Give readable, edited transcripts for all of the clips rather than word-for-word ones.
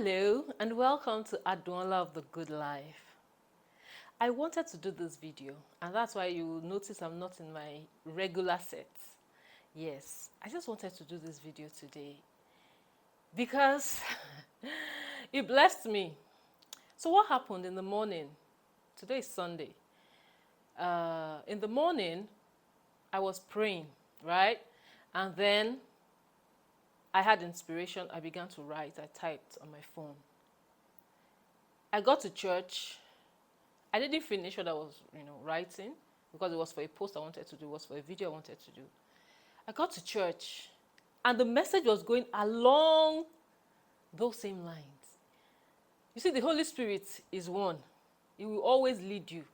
Hello and welcome to Adonla of the Good Life. I wanted to do this video and that's why you will notice I'm not in my regular set. Yes, I just wanted to do this video today because it blessed me. So what happened in the morning? Today is Sunday. In the morning, I was praying, right? And then I had inspiration. I began to write. I typed on my phone. I got to church. I didn't finish what I was, writing because it was for a post I wanted to do. It was for a video I wanted to do. I got to church, and the message was going along those same lines. You see, the Holy Spirit is one. He will always lead you.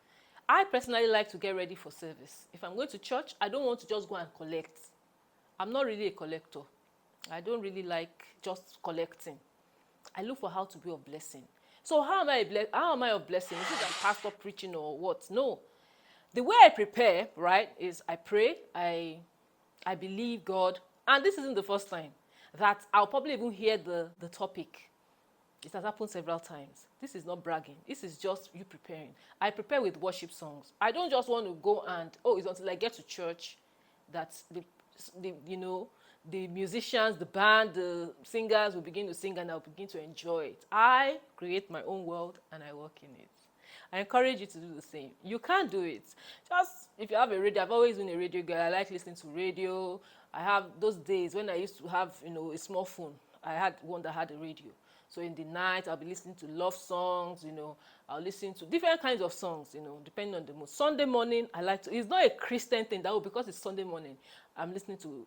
I personally like to get ready for service. If I'm going to church, I don't want to just go and collect. I'm not really a collector. I don't really like just collecting. I look for how to be of blessing. So how am I of blessing? Is it like pastor preaching or what? No. The way I prepare, right, is I pray, I believe God, and this isn't the first time that I'll probably even hear the topic. It has happened several times. This is not bragging. This is just you preparing. I prepare with worship songs. I don't just want to go and, it's until I get to church that the musicians, the band, the singers will begin to sing and I'll begin to enjoy it. I create my own world and I work in it. I encourage you to do the same. You can't do it. Just if you have a radio, I've always been a radio girl. I like listening to radio. I have those days when I used to have, a small phone. I had one that had a radio. So in the night, I'll be listening to love songs, I'll listen to different kinds of songs, depending on the mood. Sunday morning, it's not a Christian thing, because it's Sunday morning, I'm listening to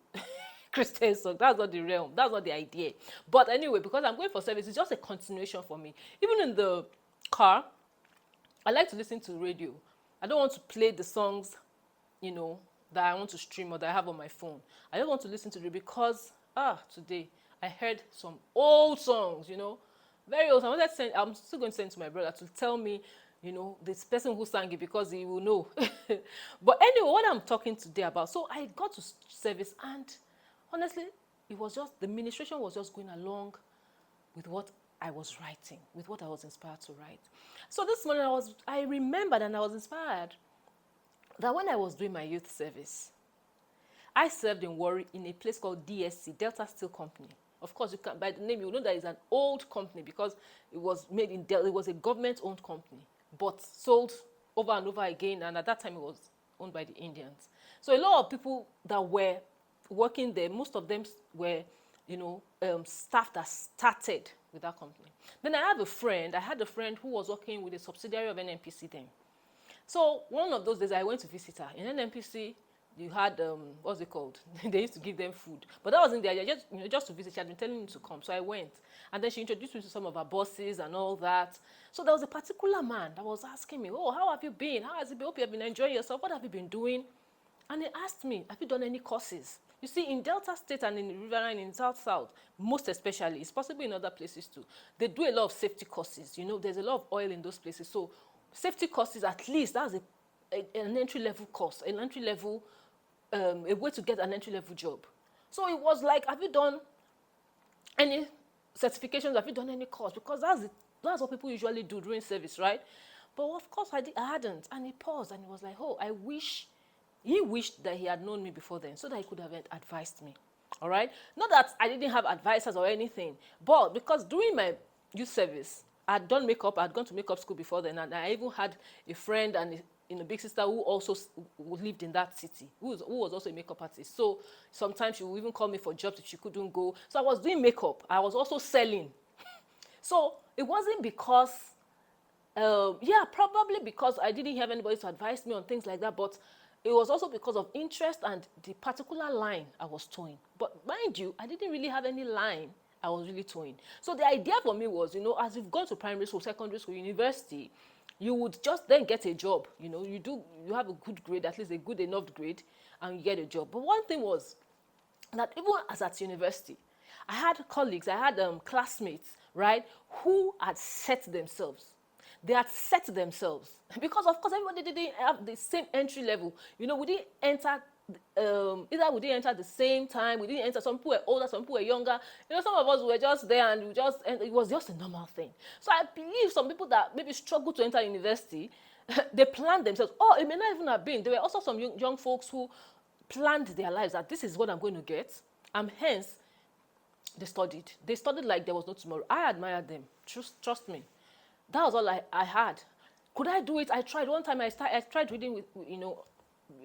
Christian songs. That's not the realm. That's not the idea. But anyway, because I'm going for service, it's just a continuation for me. Even in the car, I like to listen to radio. I don't want to play the songs, that I want to stream or that I have on my phone. I just want to listen to it because, today, I heard some old songs, very old. I'm still going to send to my brother to tell me, this person who sang it because he will know. But anyway, what I'm talking today about, so I got to service and honestly, the ministration was just going along with what I was writing, with what I was inspired to write. So this morning I remembered and I was inspired that when I was doing my youth service, I served in Warri in a place called DSC, Delta Steel Company. Of course, you can, by the name, you know that it's an old company because it was made in Delta. It was a government-owned company, but sold over and over again. And at that time, it was owned by the Indians. So a lot of people that were working there, most of them were, staff that started with that company. Then I had a friend who was working with a subsidiary of NNPC then. So one of those days, I went to visit her. In NNPC, you had, what's it called? They used to give them food. But that wasn't the idea, just to visit. She had been telling me to come. So I went. And then she introduced me to some of her bosses and all that. So there was a particular man that was asking me, how have you been? How has it been? Hope you have been enjoying yourself. What have you been doing? And he asked me, have you done any courses? You see, in Delta State and in Riverine, in South, most especially, it's possible in other places too, they do a lot of safety courses. There's a lot of oil in those places. So safety courses, at least, that's an entry-level course, an entry-level a way to get an entry-level job. So it was like, have you done any certifications? Have you done any course? Because that's what people usually do during service, right? But of course, I hadn't. And he paused and he was like, he wished that he had known me before then so that he could have advised me. All right? Not that I didn't have advisors or anything, but because during my youth service, I had done makeup. I had gone to makeup school before then, and I even had a friend and a big sister who also lived in that city, who was also a makeup artist. So sometimes she would even call me for jobs if she couldn't go. So I was doing makeup. I was also selling. So it wasn't because, probably because I didn't have anybody to advise me on things like that, but it was also because of interest and the particular line I was towing. But mind you, I didn't really have any line I was really towing. So the idea for me was, as you've gone to primary school, secondary school, university, you would just then get a job. You have a good grade, at least a good enough grade, and you get a job. But one thing was that even as at university, I had colleagues, I had classmates, right, who had set themselves. They had set themselves because, of course, everybody didn't have the same entry level. We didn't enter either we didn't enter at the same time, we didn't enter, some people were older, some people were younger. Some of us were just there and and it was just a normal thing. So I believe some people that maybe struggle to enter university, they planned themselves. Oh, it may not even have been. There were also some young folks who planned their lives that this is what I'm going to get. And hence, they studied. They studied like there was no tomorrow. I admired them. Trust me. That was all I had. Could I do it? I tried. One time I tried reading with,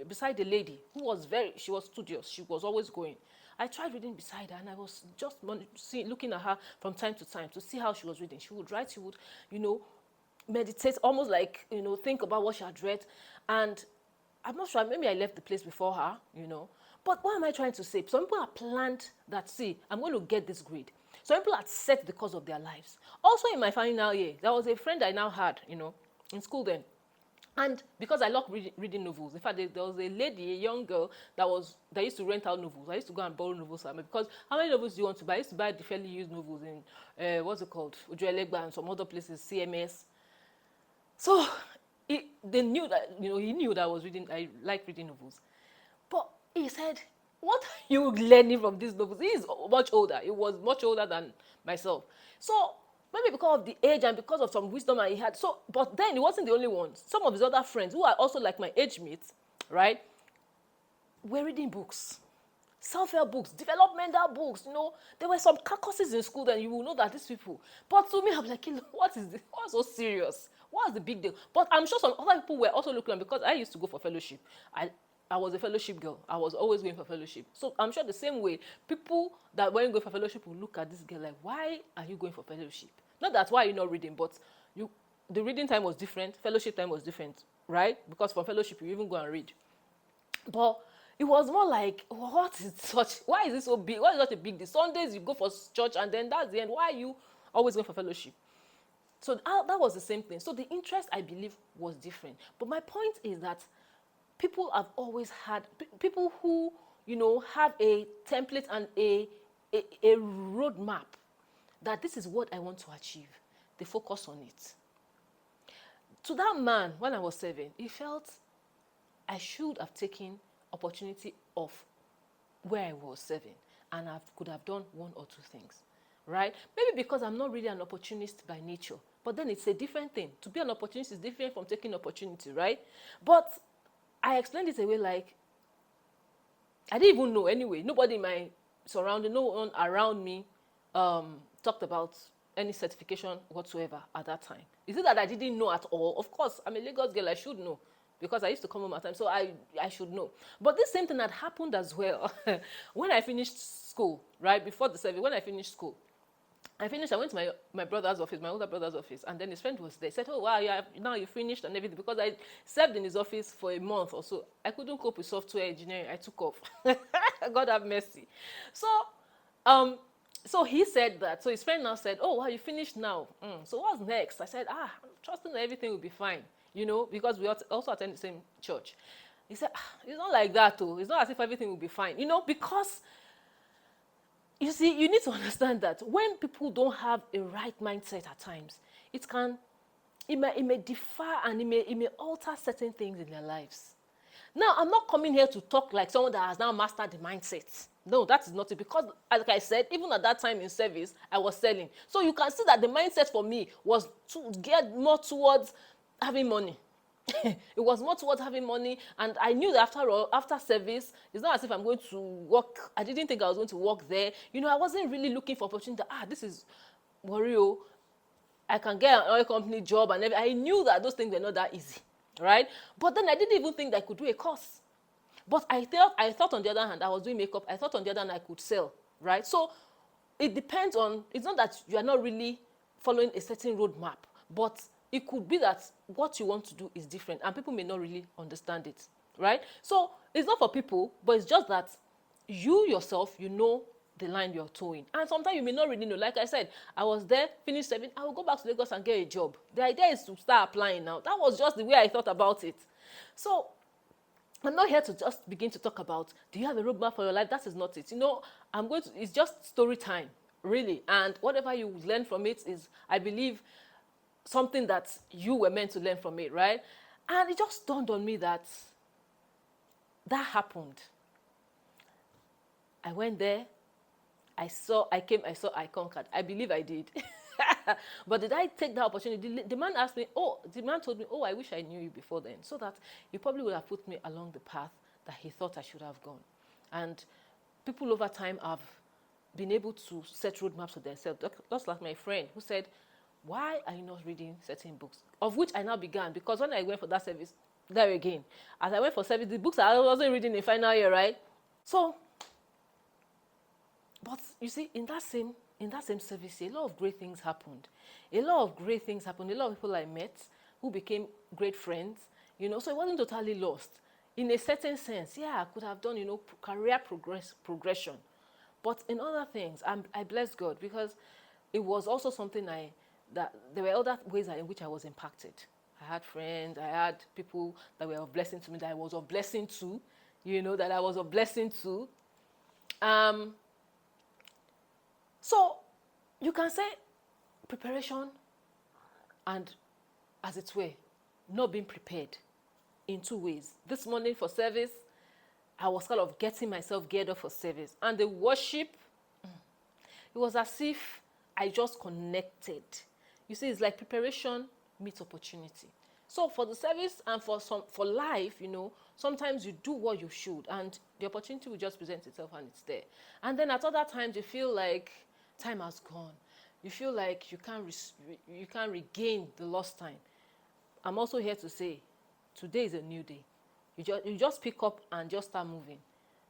beside a lady who was she was studious. She was always going. I tried reading beside her and I was just looking at her from time to time to see how she was reading. She would write, she would, meditate, almost like, think about what she had read. And I'm not sure, maybe I left the place before her, But what am I trying to say? Some people have planned that, see, I'm going to get this grade. Some people had set the course of their lives. Also in my final year, there was a friend I now had, in school then. And because I love reading novels, in fact, there was a lady, a young girl, that used to rent out novels. I used to go and borrow novels from her because how many novels do you want to buy? I used to buy the fairly used novels in, what's it called? Ujuelegba and some other places, CMS. So they knew that, he knew that I like reading novels. But he said, what are you learning from these novels? He is much older. He was much older than myself. So maybe because of the age and because of some wisdom he had. So, but then he wasn't the only one. Some of his other friends, who are also like my age mates, right, were reading books. Self-help books, developmental books, There were some courses in school, then you will know that these people. But to me, I'm like, what is this? What's so serious? What's the big deal? But I'm sure some other people were also looking at, because I used to go for fellowship. I was a fellowship girl. I was always going for fellowship. So I'm sure the same way, people that weren't going for fellowship will look at this girl like, why are you going for fellowship? Not that why you're not reading, but the reading time was different, fellowship time was different, right? Because for fellowship, you even go and read. But it was more like, why is this so big? Why is such a big deal? Sundays you go for church and then that's the end. Why are you always going for fellowship? So that was the same thing. So the interest, I believe, was different. But my point is that people have always had, people who, have a template and a roadmap that this is what I want to achieve. They focus on it. To that man, when I was 7, he felt I should have taken opportunity of where I was 7 and I could have done one or two things, right? Maybe because I'm not really an opportunist by nature, but then it's a different thing. To be an opportunist is different from taking opportunity, right? But I explained it away like, I didn't even know anyway. Nobody in my surrounding, no one around me talked about any certification whatsoever at that time. Is it that I didn't know at all? Of course, I'm a Lagos girl, I should know. Because I used to come home at times, so I should know. But this same thing had happened as well when I finished school, right? Before the survey, when I finished school, I went to my brother's office, my older brother's office, and then his friend was there. He said, oh, wow, yeah, now you finished and everything. Because I served in his office for a month or so. I couldn't cope with software engineering. I took off. God have mercy. So he said that. So his friend now said, oh, wow, you finished now. So what's next? I said, I'm trusting that everything will be fine, because we also attend the same church. He said, it's not like that, though. It's not as if everything will be fine, because you see, you need to understand that when people don't have a right mindset at times, it may differ and it may alter certain things in their lives. Now, I'm not coming here to talk like someone that has now mastered the mindset. No, that is not it. Because, like I said, even at that time in service, I was selling. So you can see that the mindset for me was to get more towards having money. It was more towards having money, and I knew that after service, it's not as if I'm going to work. I didn't think I was going to work there. I wasn't really looking for opportunity. This is Wario. I can get an oil company job and everything. I knew that those things were not that easy, right? But then I didn't even think that I could do a course. But I thought on the other hand, I was doing makeup. I thought on the other hand, I could sell, right? So it depends on, it's not that you are not really following a certain roadmap, but it could be that what you want to do is different and people may not really understand it, right? So it's not for people, but it's just that you yourself, the line you're towing. And sometimes you may not really know. Like I said, I was there, finished serving, I will go back to Lagos and get a job. The idea is to start applying now. That was just the way I thought about it. So I'm not here to just begin to talk about, do you have a roadmap for your life? That is not it. It's just story time, really. And whatever you learn from it is, I believe, something that you were meant to learn from it, right? And it just dawned on me that that happened. I went there. I conquered. I believe I did. But did I take that opportunity? The man asked me, the man told me, I wish I knew you before then, so that he probably would have put me along the path that he thought I should have gone. And people over time have been able to set roadmaps for themselves. Just like my friend who said, why are you not reading certain books? Of which I now began, because when I went for that service, there again, as I went for service, the books I wasn't reading in final year, right? So, but you see, in that same service, a lot of great things happened. A lot of people I met who became great friends, so it wasn't totally lost. In a certain sense, I could have done, career progression. But in other things, I bless God, because it was also something that there were other ways in which I was impacted. I had friends, I had people that were of blessing to me, that I was of blessing to, that I was of blessing to. So you can say preparation and, as it were, not being prepared in two ways. This morning for service, I was kind of getting myself geared up for service. And the worship, it was as if I just connected. You see, it's like preparation meets opportunity. So for the service and for life, sometimes you do what you should, and the opportunity will just present itself and it's there. And then at other times, you feel like time has gone. You feel like you can't regain the lost time. I'm also here to say, today is a new day. You just pick up and just start moving.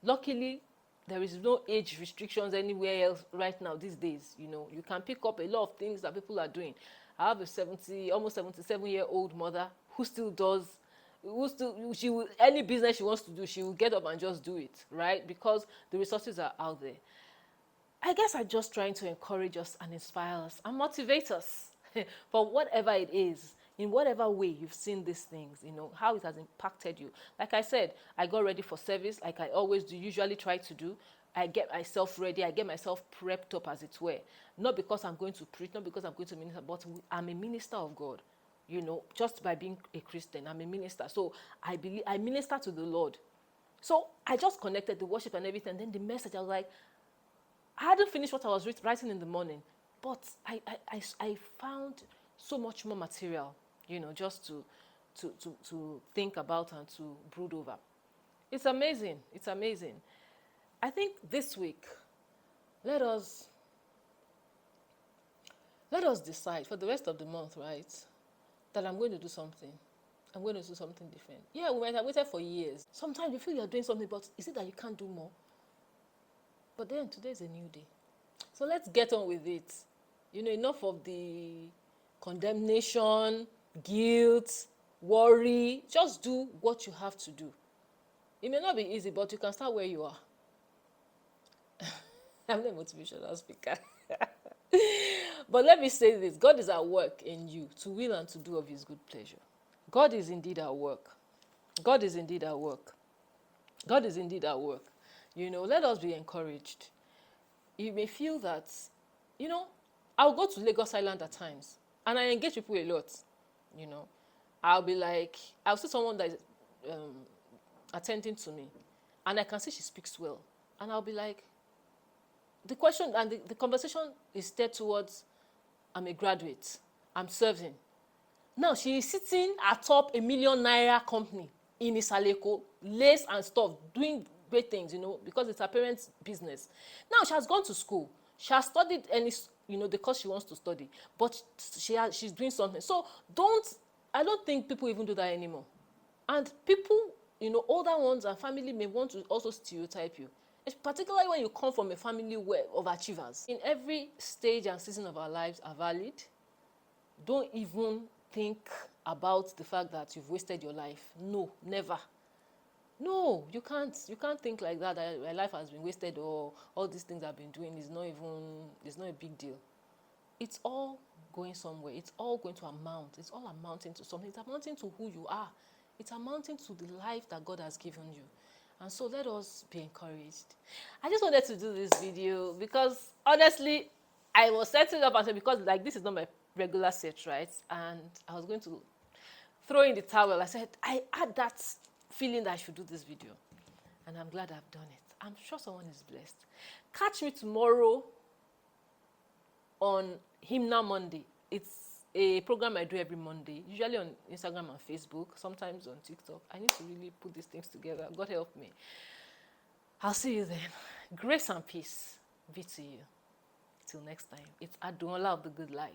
Luckily, there is no age restrictions anywhere else right now these days. You can pick up a lot of things that people are doing. I have a almost 77-year-old mother who still does, any business she wants to do, she will get up and just do it, right? Because the resources are out there. I guess I'm just trying to encourage us and inspire us and motivate us for whatever it is, in whatever way you've seen these things, how it has impacted you. Like I said, I got ready for service, like I always do, usually try to do. I get myself ready, I get myself prepped up, as it were. Not because I'm going to preach, not because I'm going to minister, but I'm a minister of God. Just by being a Christian, I'm a minister. So I minister to the Lord. So I just connected the worship and everything. And then the message, I was like, I hadn't finished what I was writing in the morning, but I found so much more material, just to think about and to brood over. It's amazing. It's amazing. I think this week, let us decide for the rest of the month, right, that I'm going to do something. I'm going to do something different. Yeah, we might have waited for years. Sometimes you feel you're doing something, but is it that you can't do more? But then today's a new day. So let's get on with it. Enough of the condemnation, guilt, worry. Just do what you have to do. It may not be easy, but you can start where you are. I'm not a motivational speaker. But let me say this. God is at work in you to will and to do of his good pleasure. God is indeed at work. God is indeed at work. God is indeed at work. Let us be encouraged. You may feel that, I'll go to Lagos Island at times, and I engage people a lot. I'll see someone that is attending to me, and I can see she speaks well. And I'll be like, the question and the conversation is steered towards, I'm a graduate, I'm serving. Now she is sitting atop a million naira company in Isaleko, lace and stuff, doing great things, because it's her parents' business. Now she has gone to school. She has studied the course she wants to study, but she's doing something. So I don't think people even do that anymore. And people, older ones and family may want to also stereotype you, particularly when you come from a family of achievers. In every stage and season of our lives are valid. Don't even think about the fact that you've wasted your life. No, never. No, you can't think like that my life has been wasted, or all these things I've been doing it's not a big deal. It's all going somewhere. It's all going to amount. It's all amounting to something. It's amounting to who you are. It's amounting to the life that God has given you. And so let us be encouraged. I just wanted to do this video because honestly, I was setting up and said, because this is not my regular set, right? And I was going to throw in the towel. I said, I had that feeling that I should do this video. and I'm glad I've done it. I'm sure someone is blessed. Catch me tomorrow on Hymna Monday. It's a program I do every Monday, usually on Instagram and Facebook, sometimes on TikTok. I need to really put these things together. God help me. I'll see you then. Grace and peace be to you. Till next time. It's Adunola of the Good Life.